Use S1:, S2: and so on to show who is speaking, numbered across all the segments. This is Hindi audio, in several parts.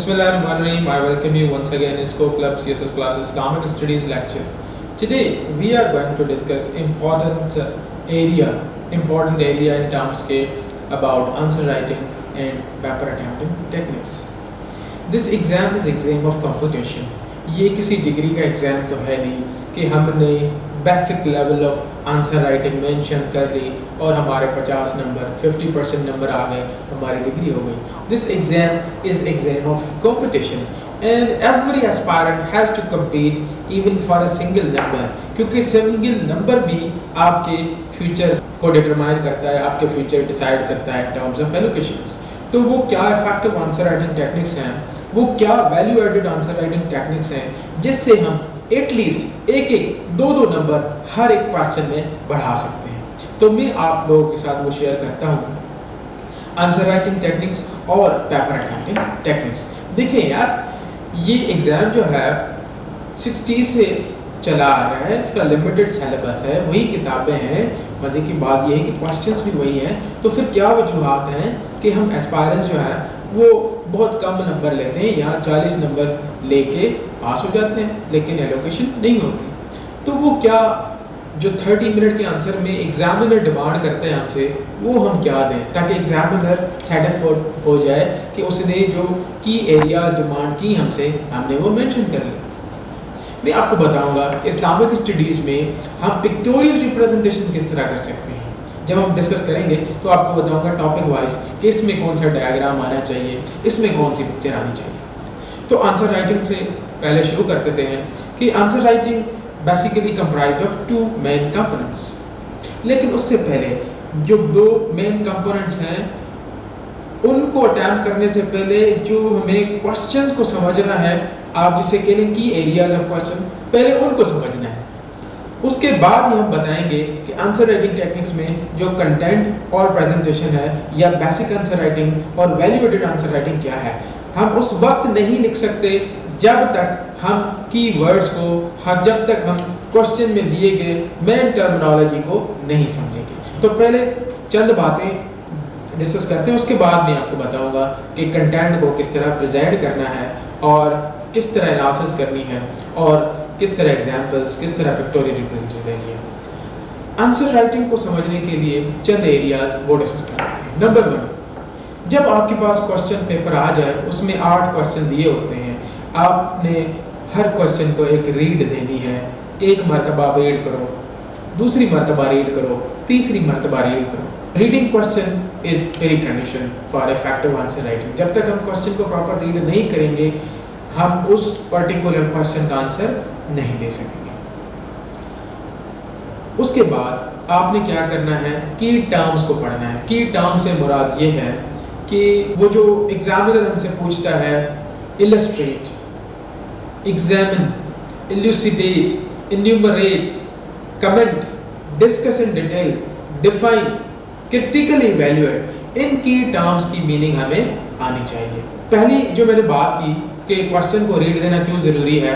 S1: Bismillahirrahmanirrahim. I welcome you once again in Scope Club CSS class Islamic Studies lecture. Today we are going to discuss important area in terms about answer writing and paper attempting techniques. This exam is exam of computation. ये किसी डिग्री का एग्ज़ाम तो है नहीं कि हमने basic level of answer writing mention कर ली और हमारे 50 नंबर 50% नंबर आ गए, हमारी डिग्री हो गई. This exam is exam of competition and every aspirant has to compete even for a single number, क्योंकि सिंगल नंबर भी आपके फ्यूचर को डिटरमाइन करता है, आपके फ्यूचर डिसाइड करता है इन टर्म्स ऑफ एलोकेशंस. तो वो क्या इफेक्टिव आंसर राइटिंग टेक्निक्स हैं, वो क्या value added answer writing techniques हैं जिससे हम एटलीस्ट एक दो नंबर हर एक क्वेश्चन में बढ़ा सकते हैं. तो मैं आप लोगों के साथ वो शेयर करता हूँ आंसर राइटिंग टेक्निक्स और पेपर अटेम्प्टिंग टेक्निक्स. देखिए यार, ये एग्ज़ाम जो है 60 से चला आ रहा है, इसका लिमिटेड सिलेबस है, वही किताबें हैं. मज़े की बात यह है कि क्वेश्चंस भी वही हैं. तो फिर क्या वजूहात हैं कि हम एस्पायरेंट्स जो हैं वो बहुत कम नंबर लेते हैं या 40 नंबर लेके पास हो जाते हैं लेकिन एलोकेशन नहीं होती. तो वो क्या जो 30 मिनट के आंसर में एग्जामिनर डिमांड करते हैं हमसे, वो हम क्या दें ताकि एग्जामिनर सेटिस्फाइड हो जाए कि उसने जो की एरियाज डिमांड की हमसे, हमने वो मेंशन कर लिया. मैं आपको बताऊंगा कि इस्लामिक स्टडीज़ में हम पिक्टोरियल रिप्रेजेंटेशन किस तरह कर सकते हैं. जब हम डिस्कस करेंगे तो आपको बताऊंगा टॉपिक वाइज कि इसमें कौन सा डायग्राम आना चाहिए, इसमें कौन सी पिक्चर आनी चाहिए. तो आंसर राइटिंग से पहले शुरू कर देते हैं कि answer writing basically comprised of 2 main components. लेकिन उससे पहले जो 2 मेन कंपोनेंट्स हैं उनको अटैम्प्ट करने से पहले जो हमें क्वेश्चन को समझना है, आप जिसे कह लें की एरियाज ऑफ क्वेश्चन, पहले उनको समझना है. उसके बाद ही हम बताएंगे कि आंसर राइटिंग टेक्निक्स में जो कंटेंट और प्रेजेंटेशन है या बेसिक आंसर राइटिंग और वैल्यू एडेड आंसर राइटिंग क्या है. हम उस वक्त नहीं लिख सकते जब तक हम कीवर्ड्स को, जब तक हम क्वेश्चन में दिए गए मेन टर्मिनोलॉजी को नहीं समझेंगे. तो पहले चंद बातें डिस्कस करते हैं, उसके बाद मैं आपको बताऊंगा कि कंटेंट को किस तरह प्रेजेंट करना है और किस तरह एनालिसिस करनी है और किस तरह एग्जाम्पल्स, किस तरह पिक्टोरियल रिप्रेजेंटेशन देनी है. आंसर राइटिंग को समझने के लिए चंद एरियाज वो डिस्कस करते हैं. नंबर 1, जब आपके पास क्वेश्चन पेपर आ जाए, उसमें 8 क्वेश्चन दिए होते हैं, आपने हर क्वेश्चन को एक रीड देनी है. एक मरतबा रीड करो, दूसरी मरतबा रीड करो, तीसरी मरतबा रीड करो. Reading question is very condition for effective answer writing. जब तक हम क्वेश्चन को प्रॉपर रीड नहीं करेंगे, हम उस पर्टिकुलर क्वेश्चन का आंसर नहीं दे सकेंगे. उसके बाद आपने क्या करना है, की टर्म्स को पढ़ना है. की टर्म से मुराद ये है कि वो जो एग्जामिनर हमसे पूछता है, illustrate, examine, elucidate, enumerate, comment, discuss in detail, define, critically evaluate, इन की टर्म्स की मीनिंग हमें आनी चाहिए. पहली जो मैंने बात की कि क्वेश्चन को रीड देना क्यों ज़रूरी है,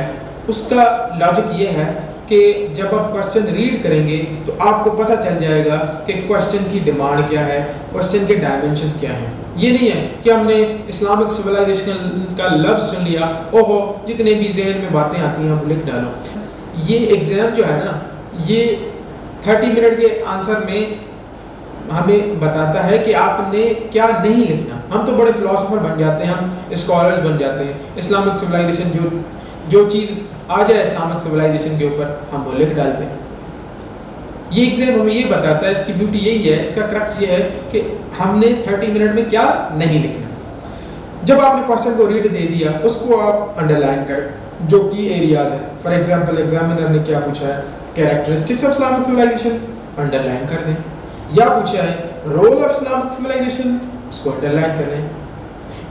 S1: उसका लॉजिक ये है कि जब आप क्वेश्चन रीड करेंगे तो आपको पता चल जाएगा कि क्वेश्चन की डिमांड क्या है, क्वेश्चन के डायमेंशंस क्या हैं. ये नहीं है कि हमने इस्लामिक सिविलाइजेशन का लफ्ज़ सुन लिया, ओहो जितने भी जहन में बातें आती हैं आप लिख डालो. ये एग्ज़ाम जो है ना, ये 30 मिनट के आंसर में हमें बताता है कि आपने क्या नहीं लिखना. हम तो बड़े फिलोसोफर बन जाते हैं, हम स्कॉलर्स बन जाते हैं. इस्लामिक सिविलाइजेशन जो चीज़ आ जाए इस्लामिक सिविलाइजेशन के ऊपर हम वो लिख डालते हैं. ये एग्जाम हमें ये बताता है, इसकी ब्यूटी यही है, इसका क्रक्स ये है कि हमने 30 मिनट में क्या नहीं लिखना. जब आपने क्वेश्चन को रीड दे दिया, उसको आप अंडरलाइन करें जो की एरियाज है. फॉर एग्जाम्पल एग्जामिनर ने क्या पूछा है, characteristics of Islamic civilisation, underline कर दें. या पूछा है रोल ऑफ इस्लामिक सिविलाइजेशन, उसको अंडरलाइन कर लें.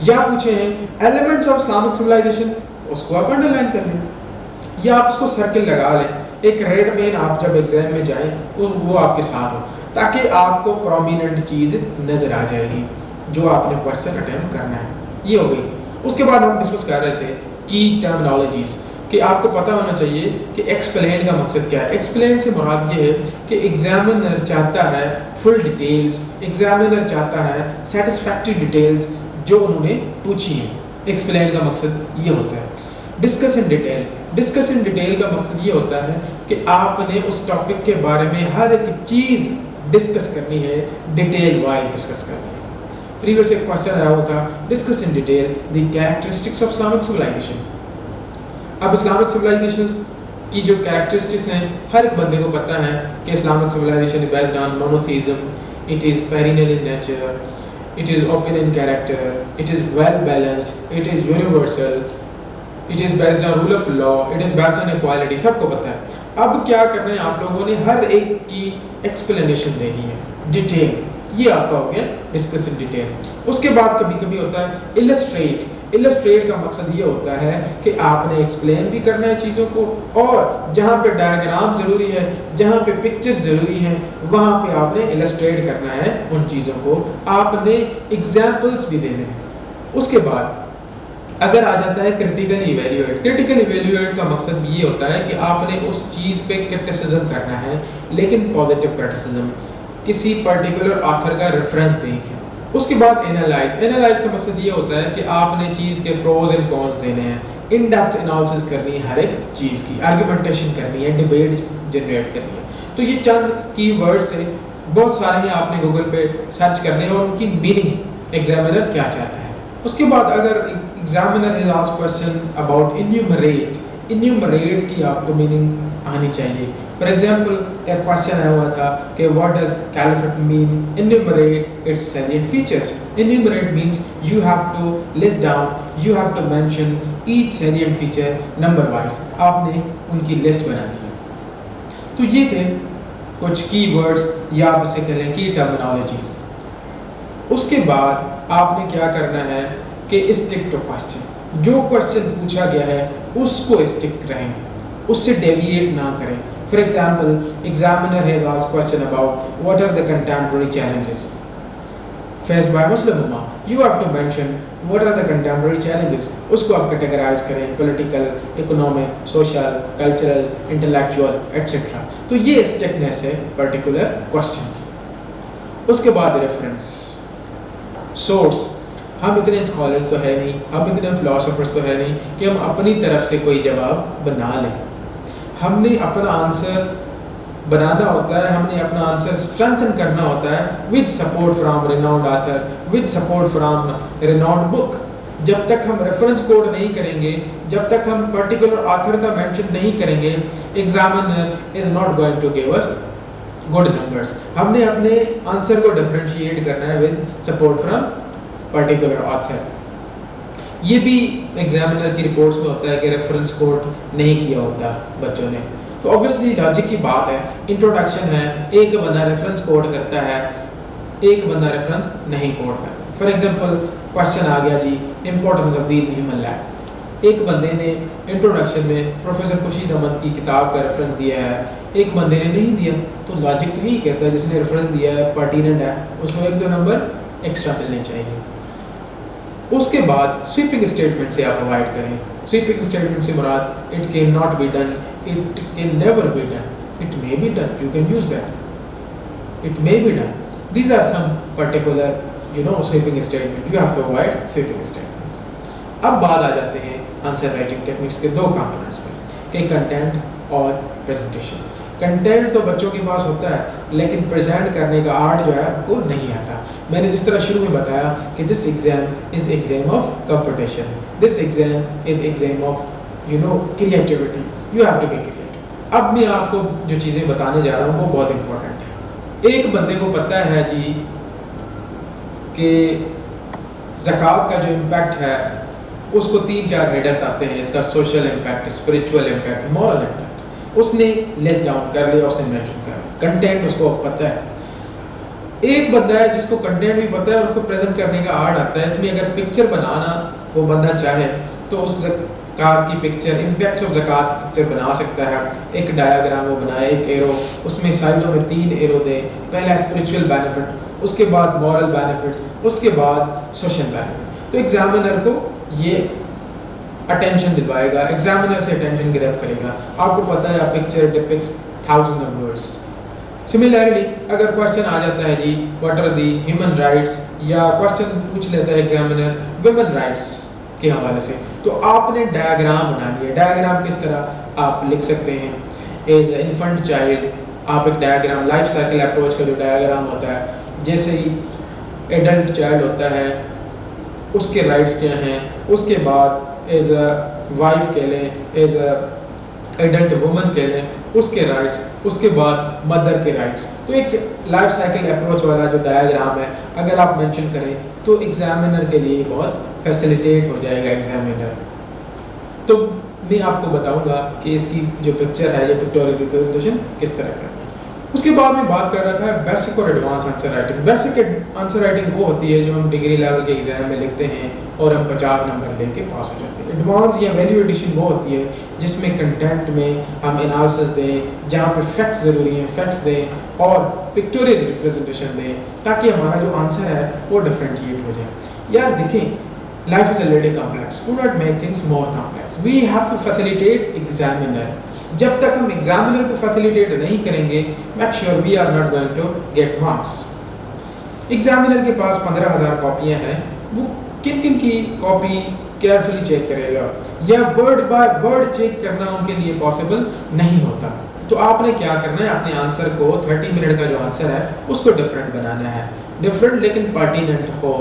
S1: या पूछे हैं एलिमेंट्स ऑफ इस्लामिक सिविलाइजेशन, उसको आप अंडरलाइन कर लें. या आप उसको सर्किल लगा लें, एक रेड पेन आप जब एग्जाम में जाएं वो आपके साथ हो, ताकि आपको प्रोमिनेंट चीज़ नज़र आ जाएगी जो आपने क्वेश्चन अटैम्प्ट करना है. ये हो गई. उसके बाद हम डिस्कस कर रहे थे की टर्मिनोलॉजीज़, कि आपको पता होना चाहिए कि एक्सप्लेन का मकसद क्या है. एक्सप्लेन से मुराद ये है कि एग्जामिनर चाहता है फुल डिटेल्स, एग्जामिनर चाहता है सेटिस्फैक्टरी डिटेल्स जो उन्होंने पूछी है. एक्सप्लेन का मकसद ये होता है। Discuss in detail, discuss in detail का मकसद ये होता है कि आपने उस टॉपिक के बारे में हर एक चीज़ डिस्कस करनी है, डिटेल वाइज डिस्कस करनी है। प्रीवियस एक क्वेश्चन आया हुआ था, discuss in detail the characteristics of Islamic civilisation. अब इस्लामिक सिविलाइजेशन की जो कैरेक्टरिस्टिक्स हैं हर एक बंदे को पता है कि Islamic civilisation is based on monotheism, it is perennial in nature, it is open in character, it is well balanced, it is universal, it is based on rule of law, it is based on equality, सबको पता है। अब क्या करना है आप लोगों ने, हर एक की एक्सप्लेनेशन देनी है, डिटेल। ये आपका हो गया डिस्कस इन डिटेल। उसके बाद कभी कभी होता है इलस्ट्रेट। इलस्ट्रेट का मकसद ये होता है कि आपने एक्सप्लेन भी करना है चीज़ों को, और जहाँ पे डायग्राम ज़रूरी है, जहाँ पे पिक्चर्स ज़रूरी हैं, वहाँ पे आपने इलस्ट्रेट करना है उन चीज़ों को, आपने एग्जाम्पल्स भी देने हैं। उसके बाद अगर आ जाता है क्रिटिकल इवेल्यूएट। क्रिटिकल इवेल्यूएट का मकसद ये होता है कि आपने उस चीज़ पे क्रिटिसिज्म करना है, लेकिन पॉजिटिव क्रिटिसिज्म, किसी पर्टिकुलर ऑथर का रेफरेंस देके। उसके बाद एनालाइज। एनालाइज का मकसद ये होता है कि आपने चीज़ के प्रोज एंड कॉन्स देने हैं, इन डेप्थ एनालिसिस करनी है हर एक चीज़ की, आर्गुमेंटेशन करनी है, डिबेट जनरेट करनी है। तो ये चंद कीवर्ड्स से बहुत सारे हैं, आपने गूगल पे सर्च करने हैं और उनकी मीनिंग एग्जामिनर क्या चाहता है। उसके बाद अगर examiner has asked question about enumerate, enumerate की आपको मीनिंग आनी चाहिए। फॉर एग्जाम्पल एक क्वेश्चन आया हुआ था कि what does caliphate mean, enumerate its salient features. Enumerate means you have to list down, you have to mention each salient feature number wise, आपने उनकी लिस्ट बनानी है। तो ये थे कुछ कीवर्ड्स या आप इसे कह लें की टर्मिनोलॉजीज। उसके बाद आपने क्या करना है कि स्टिक टू क्वेश्चन, जो क्वेश्चन पूछा गया है उसको स्टिक रहें, उससे डेविएट ना करें। For example examiner has asked question about what are the contemporary challenges faced by Muslim उम्मा, you have to mention what are the contemporary challenges. उसको आप कैटेगराइज करें, political, economic, social, cultural, intellectual etcetera. तो ये स्टिकनेस है पर्टिकुलर क्वेश्चन की। उसके बाद रेफरेंस, सोर्स। हम इतने स्कॉलर्स तो है नहीं, हम इतने फिलोसोफर्स तो है नहीं कि हम अपनी तरफ से कोई जवाब बना लें। हमने अपना आंसर बनाना होता है, हमने अपना आंसर स्ट्रेंथन करना होता है with support from renowned author, with support from renowned book. जब तक हम रेफरेंस कोड नहीं करेंगे, जब तक हम पर्टिकुलर ऑथर का मेंशन नहीं करेंगे, examiner is not going to give us good numbers. हमने अपने आंसर को डिफरेंशिएट करना है with support from particular author. ये भी एग्जामिनर की रिपोर्ट्स में होता है कि रेफरेंस कोड नहीं किया होता बच्चों ने। तो ऑब्वियसली लॉजिक की बात है, इंट्रोडक्शन है, एक बंदा रेफरेंस कोड करता है, एक बंदा रेफरेंस नहीं कोड करता। फॉर एग्जांपल क्वेश्चन आ गया जी, importance of Deen human life. एक बंदे ने इंट्रोडक्शन में प्रोफेसर खुर्शीद अहमद की किताब का रेफरेंस दिया है, एक बंदे ने नहीं दिया। तो लॉजिक तो यही कहता है जिसने रेफरेंस दिया है, पर्टिनेंट है, उसको 1-2 नंबर एक्स्ट्रा मिलने चाहिए। उसके बाद स्वीपिंग स्टेटमेंट से आप अवॉइड करें। स्वीपिंग स्टेटमेंट से मुराद it can not be done, it can never be done, it may be done, you can use that, it may be done. These are some particular sweeping statement, you have to avoid sweeping statements. अब बात आ जाते हैं आंसर राइटिंग टेक्निक्स के 2 कंपोनेंट्स पे, कि कंटेंट और प्रेजेंटेशन। कंटेंट तो बच्चों के पास होता है, लेकिन प्रेजेंट करने का आर्ट जो है आपको नहीं आता। मैंने जिस तरह शुरू में बताया कि this exam is exam of competition, this exam is exam of creativity, you have to be creative. अब मैं आपको जो चीज़ें बताने जा रहा हूँ वो बहुत इंपॉर्टेंट है। एक बंदे को पता है जी कि ज़कात का जो इम्पैक्ट है उसको 3-4 हेडर्स आते हैं, इसका social impact, spiritual impact, moral impact. उसने लिस्ट डाउन कर लिया, उसने मेंशन कर लिया, कंटेंट उसको पता है। एक बंदा है जिसको कंटेंट भी पता है और उसको प्रेजेंट करने का आर्ट आता है। इसमें अगर पिक्चर बनाना वो बंदा चाहे तो उस ज़कात की पिक्चर, इम्पैक्ट्स ऑफ ज़कात की पिक्चर बना सकता है। एक डायग्राम वो बनाए, एक एरो, उसमें साइडों में 3 एरो दे, पहला स्पिरिचुअल बेनिफिट, उसके बाद मॉरल बेनिफिट्स, उसके बाद सोशल बेनिफिट। तो एग्जामिनर को ये अटेंशन दिलवाएगा, एग्जामिनर से अटेंशन ग्रैब करेगा। आपको पता है picture depicts thousand of words. Similarly अगर क्वेश्चन आ जाता है जी what are the human rights, या क्वेश्चन पूछ लेता है एग्जामिनर वुमेन राइट्स, के हवाले से। तो आपने डायग्राम बना लिया। डायग्राम किस तरह आप लिख सकते हैं, एज इन्फेंट चाइल्ड आप एक डायग्राम, लाइफ साइकिल अप्रोच का जो डायग्राम होता है, जैसे ही एडल्ट चाइल्ड होता है उसके राइट्स क्या हैं, उसके बाद एज अ वाइफ कह लें, एज अ एडल्ट वुमन कह लें उसके राइट्स, उसके बाद मदर के राइट्स। तो एक लाइफ साइकिल अप्रोच वाला जो डायग्राम है अगर आप मेंशन करें तो एग्जामिनर के लिए बहुत फैसिलिटेट हो जाएगा एग्जामिनर। तो मैं आपको बताऊंगा कि इसकी जो पिक्चर है, ये पिक्टोरियल रिप्रेजेंटेशन किस तरह करनी है। उसके बाद मैं बात कर रहा था बेसिक और advance answer writing. Basic answer writing वो होती है जो हम डिग्री लेवल के एग्जाम में लिखते हैं और हम 50 नंबर लेके पास हो जाते हैं। एडवांस या वैल्यू एडिशन वो होती है जिसमें कंटेंट में हम एनालिसिस दें, जहाँ पे फैक्ट्स ज़रूरी हैं फैक्ट्स दें और पिक्टोरियल रिप्रेजेंटेशन दें, ताकि हमारा जो आंसर है वो डिफ्रेंशिएट हो जाए। यार देखें, life is a little complex. Do not make things more complex. We have to facilitate examiner. जब तक हम एग्जामिनर को फैसिलिटेट नहीं करेंगे, make sure we are not going to get marks. Examiner के पास 15,000 कॉपियाँ हैं, वो किन किन की कॉपी केयरफुली चेक करेगा या वर्ड बाय वर्ड चेक करना उनके लिए पॉसिबल नहीं होता। तो आपने क्या करना है, अपने आंसर को 30 मिनट का जो आंसर है उसको डिफरेंट बनाना है। डिफरेंट लेकिन पर्टिनेंट हो,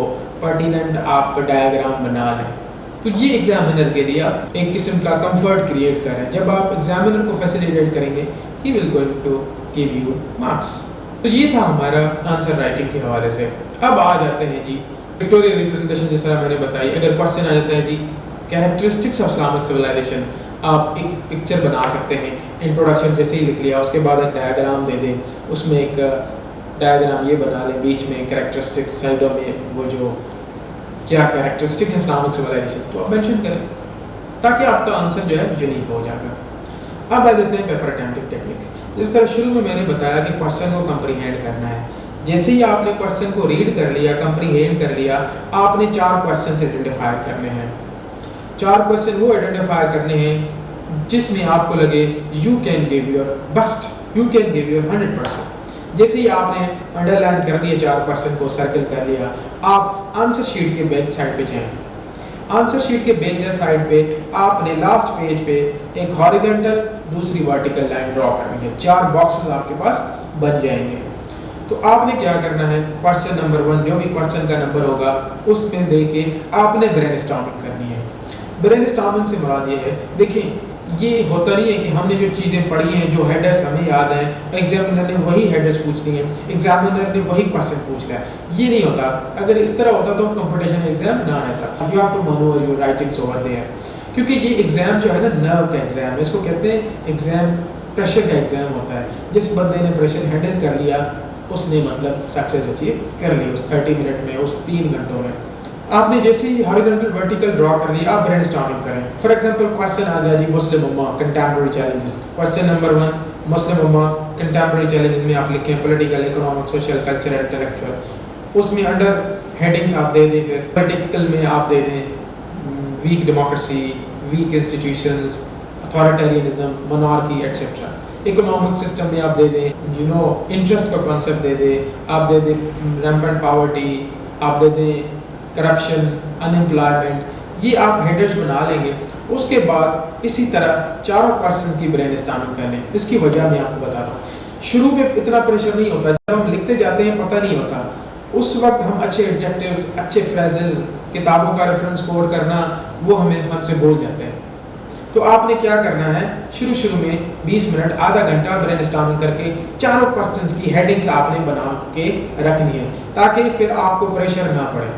S1: पर्टिनेंट आप डायग्राम बना लें। तो ये एग्जामिनर के लिए आप एक किस्म का कंफर्ट क्रिएट करें। जब आप एग्जामिनर को फैसिलिटेट करेंगे, he will going to give you marks. तो ये था हमारा आंसर राइटिंग के हवाले से। अब आ जाते हैं जी पिक्टोरियल रिप्रेजेंटेशन, जिस तरह मैंने बताई। अगर क्वेश्चन आ जाता है जी कैरेक्टरिस्टिक्स ऑफ इस्लामिक सिविलाइजेशन, आप एक पिक्चर बना सकते हैं। इंट्रोडक्शन जैसे ही लिख लिया, उसके बाद एक डायग्राम दे दें, उसमें एक डायग्राम ये बना लें, बीच में कैरेक्टरिस्टिक्स, साइडों में वो जो क्या कैरेक्टरिस्टिक है इस्लामिक सिविलाइजेशन, तो आप मेंशन करें ताकि आपका आंसर जो है यूनिक हो जाएगा। अब आ जाते हैं पेपर अटेम्प्टिंग टेक्निक्स। जिस तरह शुरू में मैंने बताया कि क्वेश्चन को कंप्रीहेंड करना है। जैसे ही आपने क्वेश्चन को रीड कर लिया, कंप्रीहेंड कर लिया, आपने 4 क्वेश्चन आइडेंटिफाई करने हैं। 4 क्वेश्चन वो आइडेंटिफाई करने हैं जिसमें आपको लगे you can give your best, you can give your 100%। जैसे ही आपने अंडरलाइन कर लिया, 4 क्वेश्चन को सर्कल कर लिया, आप आंसर शीट के बैक साइड पे जाएं। आंसर शीट के बैक साइड पे आपने लास्ट पेज पे एक हॉरिजॉन्टल, दूसरी वर्टिकल लाइन ड्रॉ करनी है। 4 बॉक्सेस आपके पास बन जाएंगे। तो आपने क्या करना है, क्वेश्चन नंबर 1 जो भी क्वेश्चन का नंबर होगा उसमें दे के आपने ब्रेनस्टॉर्मिंग करनी है। ब्रेनस्टॉर्मिंग से मुराद ये है, देखें ये होता नहीं है कि हमने जो चीज़ें पढ़ी हैं, जो हेडर्स हमें याद हैं, एग्जामिनर ने वही हेडर्स पूछ ली हैं, एग्जामिनर ने वही क्वेश्चन पूछ लिया। ये नहीं होता। अगर इस तरह होता तो कंपटीशन एग्जाम ना रहता। You have to manoeuvre your writings over there, क्योंकि ये एग्ज़ाम जो है ना, नर्व का एग्ज़ाम है। इसको कहते हैं एग्ज़ाम, प्रेशर का एग्ज़ाम होता है। जिस बंदे ने प्रेशर हैंडल कर लिया उसने मतलब सक्सेस अचीव कर ली उस 30 मिनट में, उस 3 घंटों में। आपने जैसे ही हॉरिजॉन्टल वर्टिकल ड्रॉ कर लिया, आप ब्रेनस्टॉर्मिंग करें। फॉर एग्जांपल क्वेश्चन आ गया जी मुस्लिम उम्मा contemporary challenges. Question number 1 Muslim उम्मा कंटेम्प्रेरी चैलेंजेस में आप लिखें political, economic, social, cultural, intellectual. उसमें अंडर हेडिंग्स आप दे दें। फिर पॉलिटिकल में आप दे दें weak democracy, weak institutions, authoritarianism, monarchy etcetera. Economic system में आप दे दें इंटरेस्ट का कॉन्सेप्ट दे दें, आप दे दें रैम्पेंट पॉवर्टी, आप दे दें करप्शन, अनएम्प्लॉयमेंट। ये आप हेडर्स बना लेंगे। उसके बाद इसी तरह 4 क्वेश्चन की ब्रेनस्टॉर्मिंग कर लें। इसकी वजह मैं आपको बताता हूँ। शुरू में इतना प्रेशर नहीं होता, जब हम लिखते जाते हैं पता नहीं होता। उस वक्त हम अच्छे एडजेक्टिव्स, अच्छे फ्रेजेस, किताबों का रेफरेंस कोड करना वो हमसे भूल जाते हैं। तो आपने क्या करना है, शुरू में 20 मिनट, आधा घंटा ब्रेनस्टॉर्मिंग करके 4 क्वेश्चंस की हेडिंग्स आपने बना के रखनी है, ताकि फिर आपको प्रेशर ना पड़े।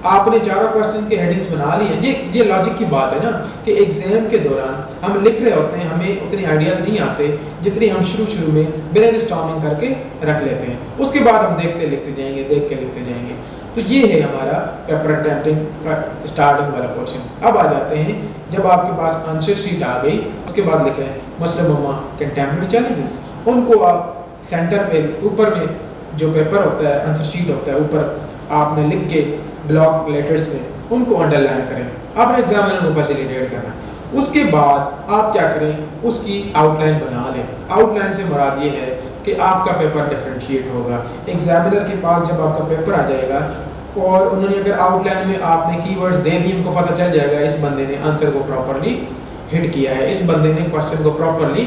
S1: आपने 4 क्वेश्चन के हेडिंग्स बना ली हैं। ये लॉजिक की बात है ना कि एग्जाम के दौरान हम लिख रहे होते हैं, हमें उतने आइडियाज़ नहीं आते जितनी हम शुरू में ब्रेनस्टॉर्मिंग करके रख लेते हैं। उसके बाद हम देखते लिखते जाएंगे, देख के लिखते जाएंगे। तो ये है हमारा पेपर अटेम्प्टिंग का स्टार्टिंग वाला पोर्शन। अब आ जाते हैं, जब आपके पास आंसर शीट आ गई, उसके बाद लिख रहे हैं मुस्लिम उम्मा कंटेम्प्रेरी चैलेंजेस। उनको आप सेंटर पे ऊपर में जो पेपर होता है, आंसर शीट होता है, ऊपर आपने लिख के ब्लॉक लेटर्स में उनको अंडरलाइन करें। आपने एग्जामिनर को फैसिलिटेट करना। उसके बाद आप क्या करें, उसकी आउटलाइन बना लें। आउटलाइन से मुराद ये है कि आपका पेपर डिफरेंशिएट होगा। एग्जामिनर के पास जब आपका पेपर आ जाएगा, और उन्होंने अगर आउटलाइन में आपने कीवर्ड्स दे दी, उनको पता चल जाएगा इस बंदे ने आंसर को प्रॉपरली हिट किया है, इस बंदे ने क्वेश्चन को प्रॉपरली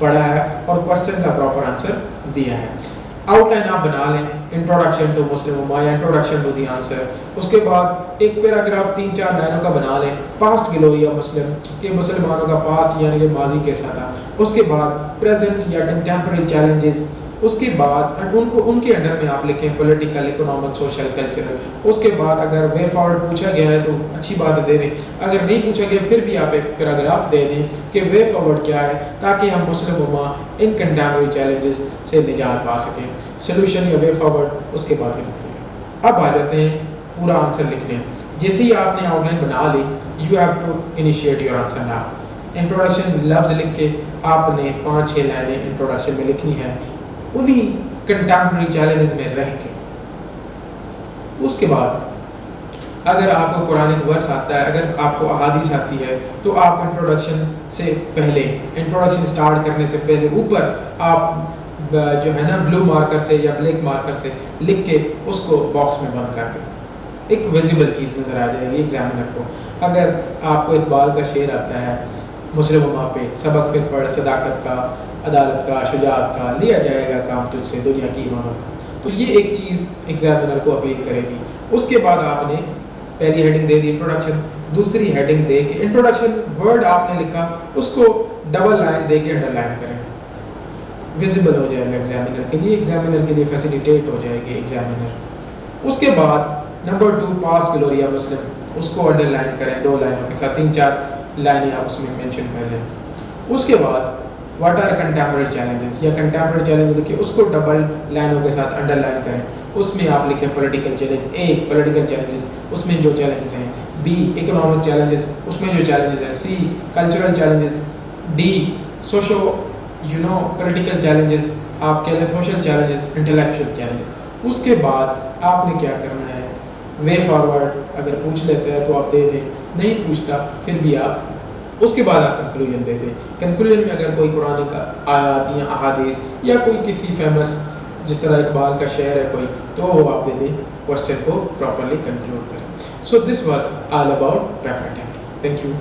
S1: पढ़ा है और क्वेश्चन का प्रॉपर आंसर दिया है। आउटलाइन आप बना लें, इंट्रोडक्शन टू मुस्लिम उम्मा या इंट्रोडक्शन टू दी आंसर। उसके बाद एक पैराग्राफ 3-4 लाइनों का बना लें, पास्ट ग्लोरी ऑफ मुस्लिम के मुसलमानों का पास्ट यानी कि माजी कैसा था। उसके बाद प्रेजेंट या कंटेम्प्रेरी चैलेंजेस। उसके बाद उनको उनके अंडर में आप लिखें पॉलिटिकल, इकोनॉमिक, सोशल, कल्चरल। उसके बाद अगर वे फॉरवर्ड पूछा गया है तो अच्छी बात है दे दें, अगर नहीं पूछा गया फिर भी आप एक पैराग्राफ दे दें कि वे फॉरवर्ड क्या है, ताकि हम मुस्लिम उम्मा इन कंटेम्प्रेरी चैलेंजेस से निजात पा सकें। सोल्यूशन या वे फॉरवर्ड, उसके बाद कंक्लूजन। अब आ जाते हैं पूरा आंसर लिखने। जैसे ही आपने आउटलाइन बना ली, you have to initiate your answer now. Introduction लफ्ज़ लिख के आपने 5-6 लाइनें इंट्रोडक्शन में लिखनी है, उन्हीं कंटेम्प्रेरी चैलेंजेस में रह के। उसके बाद अगर आपको कुरानिक वर्स आता है, अगर आपको अहादीस आती है, तो आप इंट्रोडक्शन से पहले, इंट्रोडक्शन स्टार्ट करने से पहले ऊपर आप जो है ना ब्लू मार्कर से या ब्लैक मार्कर से लिख के उसको बॉक्स में बंद कर दें। एक विजिबल चीज़ नज़र आ जाएगी एग्जामिनर को। अगर आपको इकबाल का शेर आता है मुस्लिम उम्मा पे, सबक फिर पढ़ सदाकत का, अदालत का, शुजाअत का, लिया जाएगा काम तुझसे दुनिया की इमामत का, तो ये एक चीज़ एग्जामिनर को अपील करेगी। उसके बाद आपने पहली हेडिंग दे दी इंट्रोडक्शन, दूसरी हेडिंग दे के इंट्रोडक्शन वर्ड आपने लिखा उसको डबल लाइन दे के अंडरलाइन करें, विजिबल हो जाएगा एग्जामिनर के लिए फैसिलिटेट हो जाएगी एग्जामिनर। उसके बाद number 2 pass glory of Muslim, उसको अंडरलाइन करें 2 लाइनों के साथ, 3-4 लाइनें आप उसमें मेंशन कर लें। उसके बाद व्हाट आर कंटेम्प्रेरी चैलेंजेस या कंटेम्प्रेरी चैलेंज लिखिए, उसको डबल लाइनों के साथ अंडरलाइन करें। उसमें आप लिखें पॉलिटिकल चैलेंज, ए पॉलिटिकल चैलेंजेस, उसमें जो चैलेंजेस हैं, बी इकोनॉमिक चैलेंजेस, उसमें जो चैलेंजेस हैं, C cultural challenges, D socio political challenges, आप कह लें सोशल चैलेंजेस, इंटेलेक्चुअल चैलेंजेस। उसके बाद आपने क्या करना है, वे फॉरवर्ड अगर पूछ लेते हैं तो आप दे दें, नहीं पूछता फिर भी आप उसके बाद आप कंक्लूजन दे दें। कंक्लूजन में अगर कोई कुरान का आयत या अहादीस या कोई किसी फेमस जिस तरह इकबाल का शेर है कोई, तो वो आप दे दें, क्वेश्चन को प्रॉपरली कंक्लूड करें। So this was all about paper attempt. Thank you.